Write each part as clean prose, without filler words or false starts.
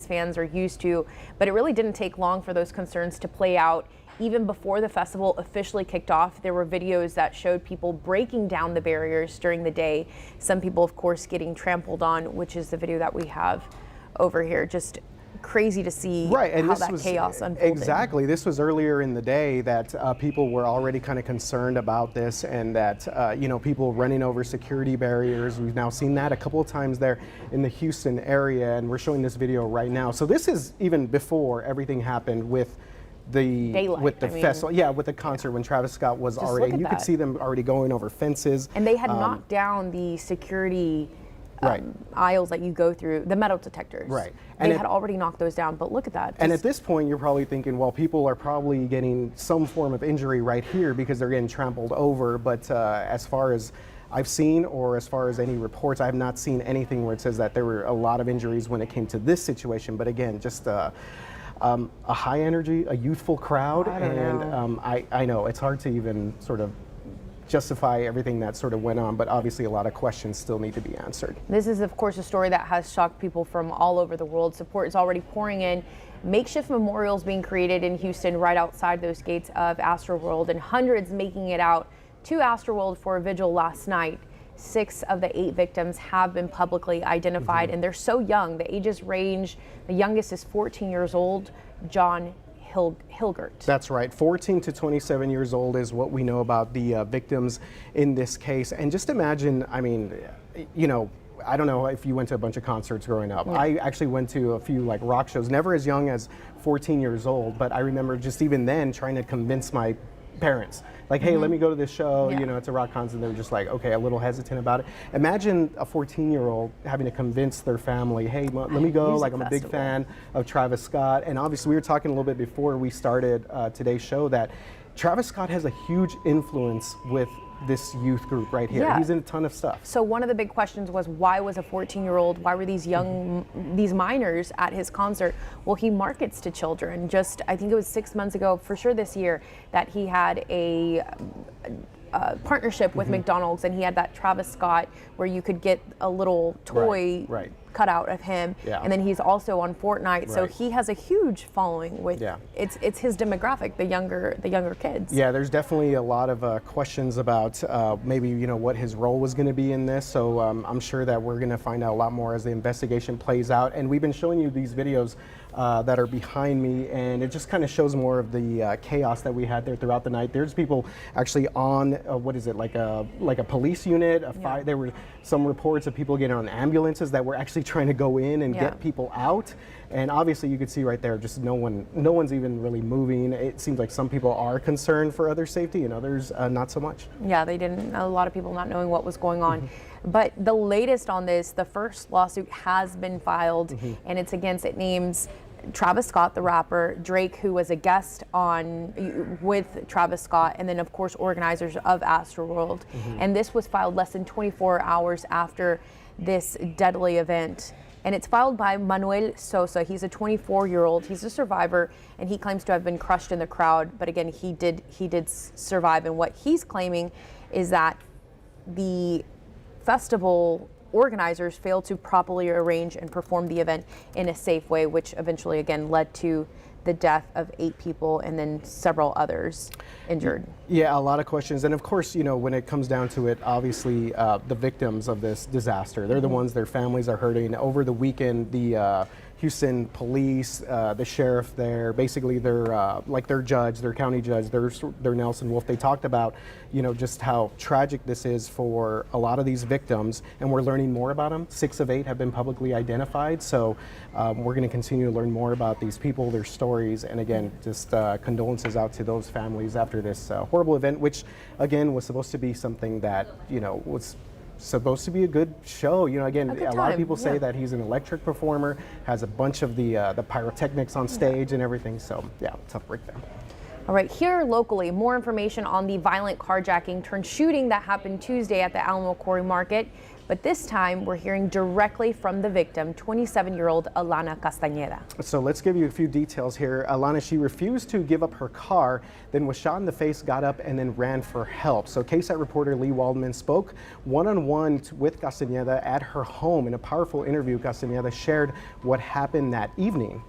fans are used to, but it really didn't take long for those concerns to play out. Even before the festival officially kicked off, there were videos that showed people breaking down the barriers during the day. Some people, of course, getting trampled on, which is the video that we have over here. Just crazy to see and how that chaos unfolded. Exactly. This was earlier in the day that people were already kind of concerned about this, and that people running over security barriers. We've now seen that a couple of times there in the Houston area, and we're showing this video right now. So this is even before everything happened with the festival, with the concert, when Travis Scott was already, you could see them already going over fences. And they had knocked down the security aisles that you go through, the metal detectors. They had already knocked those down, but look at that. And at this point, you're probably thinking, well, people are probably getting some form of injury right here because they're getting trampled over. But as far as I've seen, or as far as any reports, I have not seen anything where it says that there were a lot of injuries when it came to this situation. But again, just a high energy, a youthful crowd, I know it's hard to even sort of justify everything that sort of went on, but obviously a lot of questions still need to be answered. This is, of course, a story that has shocked people from all over the world. Support is already pouring in. Makeshift memorials being created in Houston right outside those gates of Astroworld, and hundreds making it out to Astroworld for a vigil last night. 6 of the 8 victims have been publicly identified, and they're so young. The ages range, the youngest is 14 years old, John Hilgert. That's right. 14 to 27 years old is what we know about the victims in this case. And just imagine, I mean, I don't know if you went to a bunch of concerts growing up. I actually went to a few like rock shows, never as young as 14 years old, but I remember just even then trying to convince my parents, like, hey, let me go to this show, it's a rock concert. They were just like, okay, a little hesitant about it. Imagine a 14-year-old having to convince their family, hey, let me go, like, I'm a big fan of Travis Scott. And obviously we were talking a little bit before we started today's show that Travis Scott has a huge influence with this youth group right here. He's in a ton of stuff. So one of the big questions was, why was a 14-year-old, why were these these minors at his concert? Well, he markets to children. Just, I think it was 6 months ago, for sure this year, that he had a partnership with McDonald's, and he had that Travis Scott where you could get a little toy cut out of him, and then he's also on Fortnite, so he has a huge following with it's his demographic, the younger kids. There's definitely a lot of questions about maybe what his role was going to be in this, so I'm sure that we're going to find out a lot more as the investigation plays out. And we've been showing you these videos that are behind me, and it just kind of shows more of the chaos that we had there throughout the night. There's people actually on what is it, like a police unit, there were some reports of people getting on ambulances that were actually trying to go in and get people out. And obviously you could see right there, just no one's even really moving. It seems like some people are concerned for other safety and others not so much. A lot of people not knowing what was going on. But the latest on this, the first lawsuit has been filed, and it names Travis Scott, the rapper, Drake, who was a guest with Travis Scott, and then of course organizers of Astroworld. And this was filed less than 24 hours after this deadly event. And it's filed by Manuel Sosa. He's a 24-year-old. He's a survivor, and he claims to have been crushed in the crowd. But again, he did survive. And what he's claiming is that the festival organizers failed to properly arrange and perform the event in a safe way, which eventually again led to the death of 8 people and then several others injured. A lot of questions. And of course, when it comes down to it, obviously the victims of this disaster, they're the ones, their families are hurting. Over the weekend, the Houston police, the sheriff there, basically their judge, their county judge, their Nelson Wolf, they talked about, just how tragic this is for a lot of these victims, and we're learning more about them. 6 of 8 have been publicly identified, so we're going to continue to learn more about these people, their stories, and again, just condolences out to those families after this horrible event, which again was supposed to be something that, was supposed to be a good show. Again, a lot of people say that he's an electric performer, has a bunch of the pyrotechnics on stage and everything. So tough breakdown. All right, here locally, more information on the violent carjacking turned shooting that happened Tuesday at the Alamo Quarry Market. But this time, we're hearing directly from the victim, 27-year-old Alana Castañeda. So let's give you a few details here. Alana, she refused to give up her car, then was shot in the face, got up, and then ran for help. So KSAT reporter Lee Waldman spoke one-on-one with Castañeda at her home. In a powerful interview, Castañeda shared what happened that evening.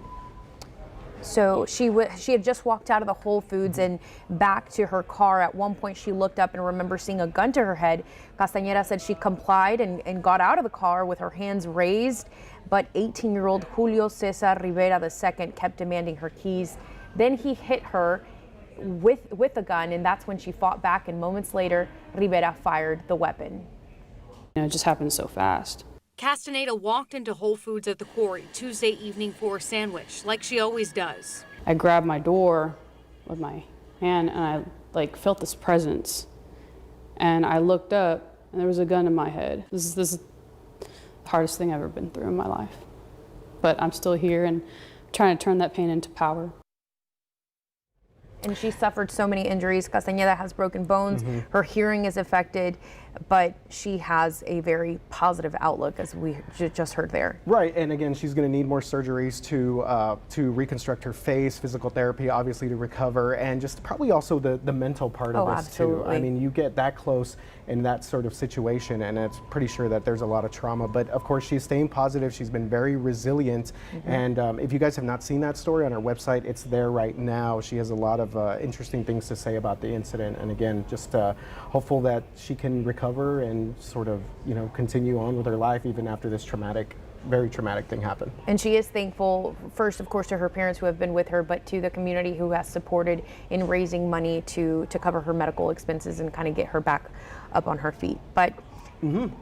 So she had just walked out of the Whole Foods and back to her car. At one point, she looked up and remembered seeing a gun to her head. Castañeda said she complied and got out of the car with her hands raised. But 18-year-old Julio Cesar Rivera II kept demanding her keys. Then he hit her with a gun, and that's when she fought back. And moments later, Rivera fired the weapon. It just happened so fast. Castañeda walked into Whole Foods at the quarry Tuesday evening for a sandwich, like she always does. I grabbed my door with my hand and I felt this presence. And I looked up and there was a gun in my head. This is the hardest thing I've ever been through in my life. But I'm still here and trying to turn that pain into power. And she suffered so many injuries. Castañeda has broken bones. Her hearing is affected, but she has a very positive outlook, as we just heard there. Right, and again, she's going to need more surgeries to reconstruct her face, physical therapy, obviously, to recover, and just probably also the mental part of this too. I mean, you get that close in that sort of situation, and it's pretty sure that there's a lot of trauma. But of course, she's staying positive. She's been very resilient, and if you guys have not seen that story on our website, it's there right now. She has a lot of interesting things to say about the incident, and again, just hopeful that she can recover and sort of, continue on with her life even after this very traumatic thing happened. And she is thankful, first, of course, to her parents who have been with her, but to the community who has supported in raising money to cover her medical expenses and kind of get her back up on her feet. But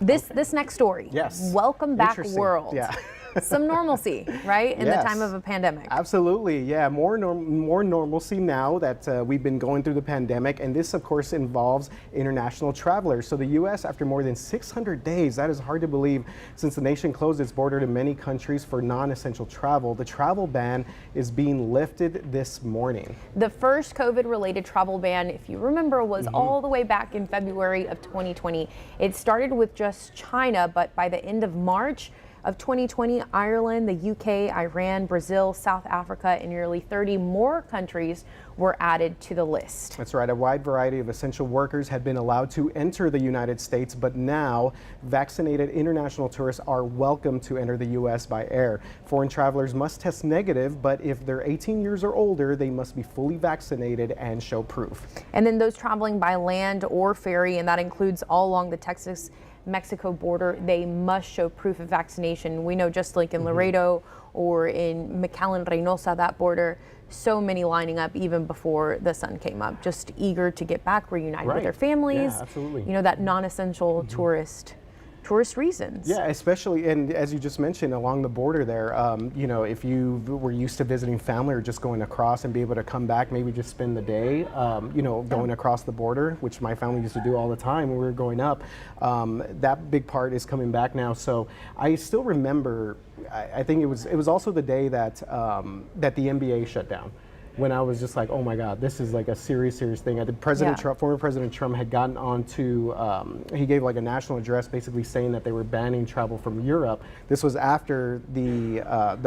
this next story, welcome back world. Yeah. Some normalcy, right, in the time of a pandemic. Absolutely, yeah, more normalcy now that we've been going through the pandemic, and this, of course, involves international travelers. So the U.S., after more than 600 days, that is hard to believe, since the nation closed its border to many countries for non-essential travel, the travel ban is being lifted this morning. The first COVID-related travel ban, if you remember, was all the way back in February of 2020. It started with just China, but by the end of March of 2020, Ireland, the UK, Iran, Brazil, South Africa, and nearly 30 more countries were added to the list. That's right. A wide variety of essential workers had been allowed to enter the United States, but now vaccinated international tourists are welcome to enter the U.S. by air. Foreign travelers must test negative, but if they're 18 years or older, they must be fully vaccinated and show proof. And then those traveling by land or ferry, and that includes all along the Texas-Mexico border, they must show proof of vaccination. We know just like in Laredo or in McAllen, Reynosa, that border, so many lining up even before the sun came up, just eager to get back, reunited with their families. Yeah, absolutely. That non-essential tourist reasons. Yeah, especially, and as you just mentioned, along the border there, if you were used to visiting family or just going across and be able to come back, maybe just spend the day, going across the border, which my family used to do all the time when we were growing up, that big part is coming back now. So I still remember, I think it was also the day that that the NBA shut down, when I was just like, oh my God, this is like a serious thing. I think former President Trump had gotten on to, he gave like a national address basically saying that they were banning travel from Europe. This was after the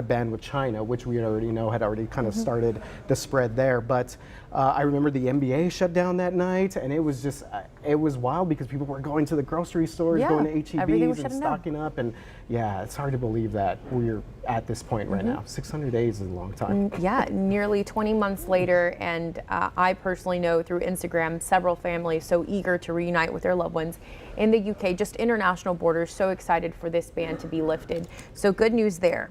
ban with China, which we already know had already kind of started the spread there. But I remember the NBA shut down that night, and it was just, it was wild because people were going to the grocery stores, going to H-E-B's and stocking up. And yeah, it's hard to believe that we're at this point right now. 600 days is a long time. Yeah, nearly 20 months later, and I personally know through Instagram several families so eager to reunite with their loved ones in the UK, just international borders, so excited for this ban to be lifted. So good news there.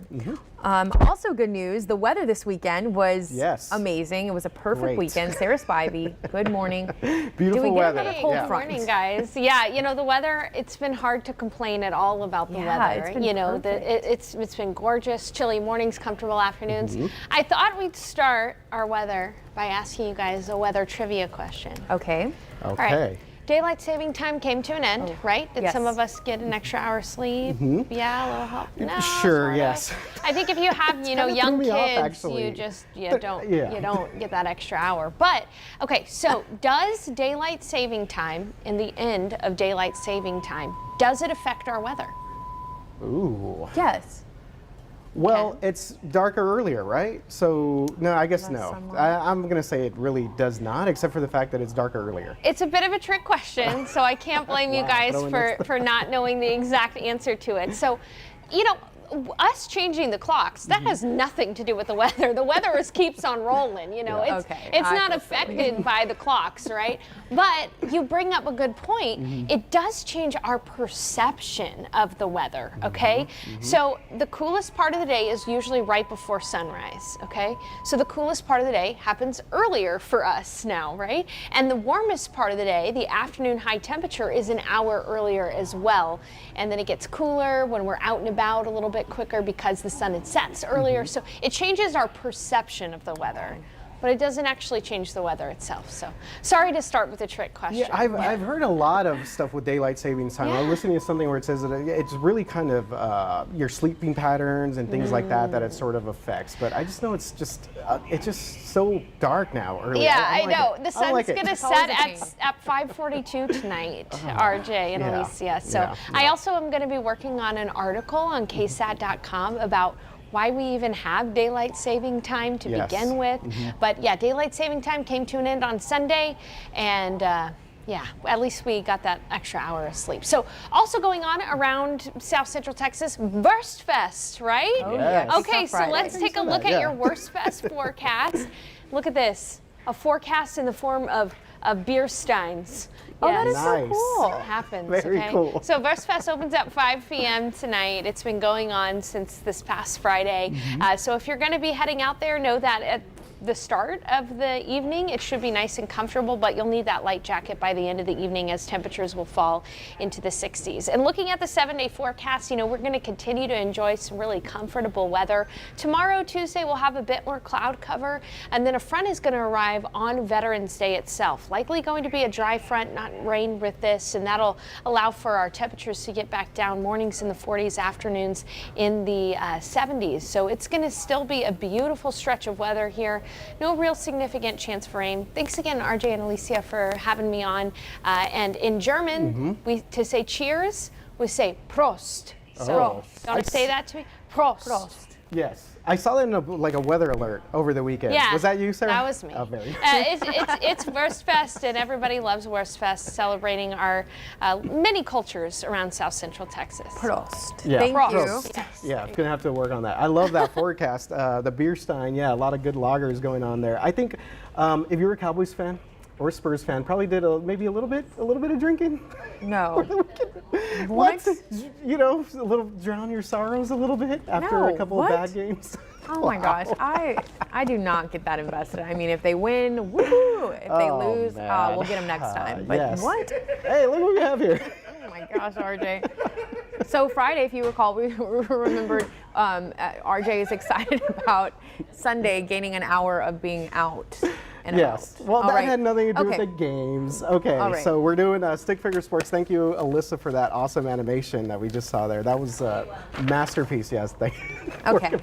Also good news, the weather this weekend was amazing. It was a perfect weekend. Sarah Spivey, good morning. Beautiful weather. Good morning, guys. Yeah, the weather, it's been hard to complain at all about the weather. It's been gorgeous, chilly mornings, comfortable afternoons. I thought we'd start our weather by asking you guys a weather trivia question. Okay. All right. daylight saving time came to an end, right? Did some of us get an extra hour sleep? Yeah, a little help. No, Sure, yes. I think if you have, young kids, you don't get that extra hour. But okay, so does daylight saving time in the end of daylight saving time, does it affect our weather? Ooh. Yes. Well, it's darker earlier, right? So, no, I guess no. I'm going to say it really does not, except for the fact that it's darker earlier. It's a bit of a trick question, so I can't blame you guys for not knowing the exact answer to it. So, us changing the clocks, that has nothing to do with the weather. The weather keeps on rolling, it's not affected by the clocks, right? But you bring up a good point. It does change our perception of the weather, okay? So the coolest part of the day is usually right before sunrise, okay? So the coolest part of the day happens earlier for us now, right? And the warmest part of the day, the afternoon high temperature, is an hour earlier as well. And then it gets cooler when we're out and about a little bit quicker because the sun sets earlier. So it changes our perception of the weather, but it doesn't actually change the weather itself. So sorry to start with a trick question. Yeah, I've heard a lot of stuff with daylight savings time. I was listening to something where it says that it's really kind of your sleeping patterns and things like that it sort of affects. But I just know it's just so dark now early. Yeah, I know. The sun's going to set at 5:42 tonight, RJ and Alicia. So I also am going to be working on an article on KSAT.com about why we even have daylight saving time to begin with. But yeah, daylight saving time came to an end on Sunday, and at least we got that extra hour of sleep. So also going on around South Central Texas, Wurstfest, right? Oh, yes. Okay, so let's take a look at your Wurstfest forecast. Look at this, a forecast in the form of beer steins. Oh, that is so Nice. cool. It happens. Very cool. So Wurstfest opens at 5 p.m. tonight. It's been going on since this past Friday. So if you're going to be heading out there, know that at the start of the evening, it should be nice and comfortable, but you'll need that light jacket by the end of the evening as temperatures will fall into the 60s. And looking at the 7-day forecast, we're going to continue to enjoy some really comfortable weather. Tomorrow, Tuesday, we'll have a bit more cloud cover, and then a front is going to arrive on Veterans Day itself. Likely going to be a dry front, not rain with this, and that'll allow for our temperatures to get back down. Mornings in the 40s, afternoons in the 70s. So it's going to still be a beautiful stretch of weather here. No real significant chance for rain. Thanks again, RJ and Alicia, for having me on. And in German, to say cheers, we say Prost. So, want to say that to me? Prost. Yes. I saw that in a weather alert over the weekend. Yeah, was that you, Sarah? That was me. Oh, very. It's Wurstfest, and everybody loves Wurstfest, celebrating our many cultures around South Central Texas. Prost. Yeah. Thank you. Yes. Yeah, I'm gonna have to work on that. I love that forecast. The beer stein, a lot of good lagers going on there. I think if you're a Cowboys fan or a Spurs fan, probably did maybe a little bit of drinking. No. What? A little drown your sorrows a little bit after a couple of bad games. Oh my gosh, I do not get that invested. I mean, if they win, woohoo! If they lose, we'll get them next time. But yes. what? Hey, look what we have here. Oh my gosh, RJ. So Friday, if you recall, we remembered RJ is excited about Sunday gaining an hour of being out. Yes. Well, that had nothing to do with the games. Okay, so we're doing Stick Figure Sports. Thank you, Alyssa, for that awesome animation that we just saw there. That was a masterpiece. Yes, thank you. Okay.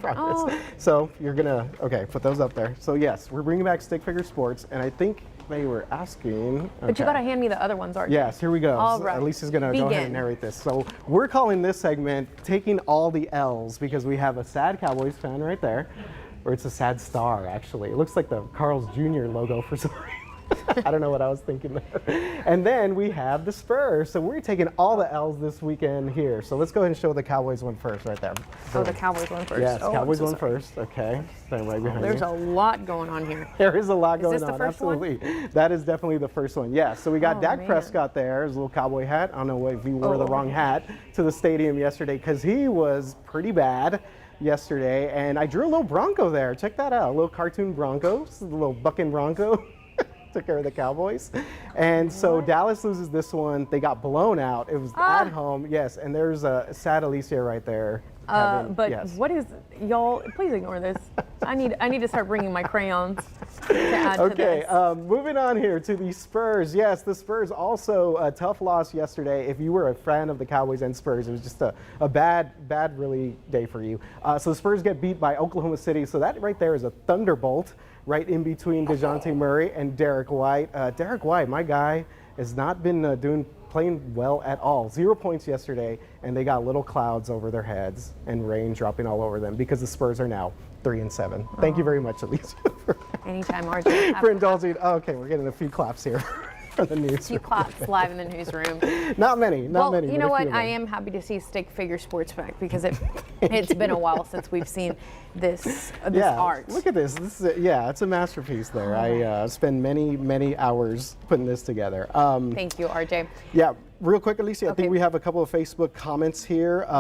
So you're gonna put those up there. So yes, we're bringing back Stick Figure Sports, and I think they were asking. But you gotta hand me the other ones, RJ. Yes, here we go. All right. Alicia's gonna go ahead and narrate this. So we're calling this segment "Taking All the L's" because we have a sad Cowboys fan right there. Or it's a sad star, actually. It looks like the Carl's Jr. logo for some reason. I don't know what I was thinking there. And then we have the Spurs. So we're taking all the L's this weekend here. So let's go ahead and show the Cowboys one first right there. Oh, the Cowboys won first. Yes, Cowboys won first. Okay. Stand right behind There's a lot going on here. There is a lot going on. Is this the first Absolutely. one? That is definitely the first one. Yes. So we got Dak Prescott there, his little cowboy hat. I don't know if he wore the wrong hat to the stadium yesterday because he was pretty bad yesterday, and I drew a little Bronco there. Check that out, a little cartoon Bronco, a little bucking Bronco. Took care of the Cowboys. And so Dallas loses this one. They got blown out. It was at home, yes, and there's a sad Alicia right there. What is, y'all, please ignore this. I need to start bringing my crayons. to add to Okay, this. moving on here to the Spurs. Yes, the Spurs also a tough loss yesterday. If you were a fan of the Cowboys and Spurs, it was just a bad really day for you. So the Spurs get beat by Oklahoma City. So that right there is a thunderbolt right in between DeJounte Murray and Derek White. Derek White, my guy, has not been playing well at all. 0 points yesterday, and they got little clouds over their heads and rain dropping all over them because the Spurs are now 3-7. Thank you very much, Alicia, Anytime, RJ. for indulging. Oh, okay, we're getting a few claps here from the news. A few claps live in the newsroom. Not many, not many. You but know a what? few of I them. am happy to see Stick Figure Sports back because it's been a while since we've seen this art. Look at this. This is it's a masterpiece there. I spend many hours putting this together. Thank you, RJ. Yeah, real quick, Alicia, I Okay. think we have a couple of Facebook comments here. You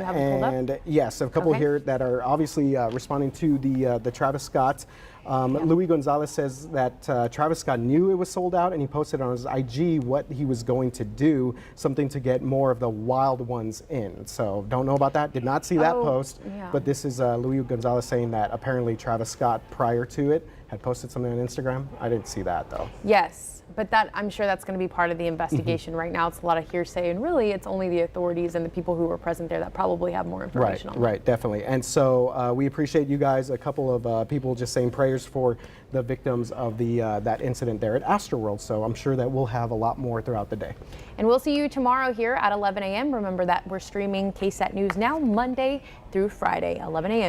have them pulled up? And yes, a couple Okay. here that are obviously responding to the Travis Scott. Louis Gonzalez says that Travis Scott knew it was sold out, and he posted on his IG what he was going to do, something to get more of the wild ones in. So don't know about that, did not see that Oh, post, yeah. but this is Louis Gonzalez saying that apparently Travis Scott, prior to it, had posted something on Instagram. I didn't see that though. Yes, but I'm sure that's going to be part of the investigation. Right now, it's a lot of hearsay, and really, it's only the authorities and the people who were present there that probably have more information on that. Right, definitely. And so we appreciate you guys. A couple of people just saying prayers for the victims of that incident there at Astroworld. So I'm sure that we'll have a lot more throughout the day. And we'll see you tomorrow here at 11 a.m. Remember that we're streaming KSAT News Now Monday through Friday, 11 a.m.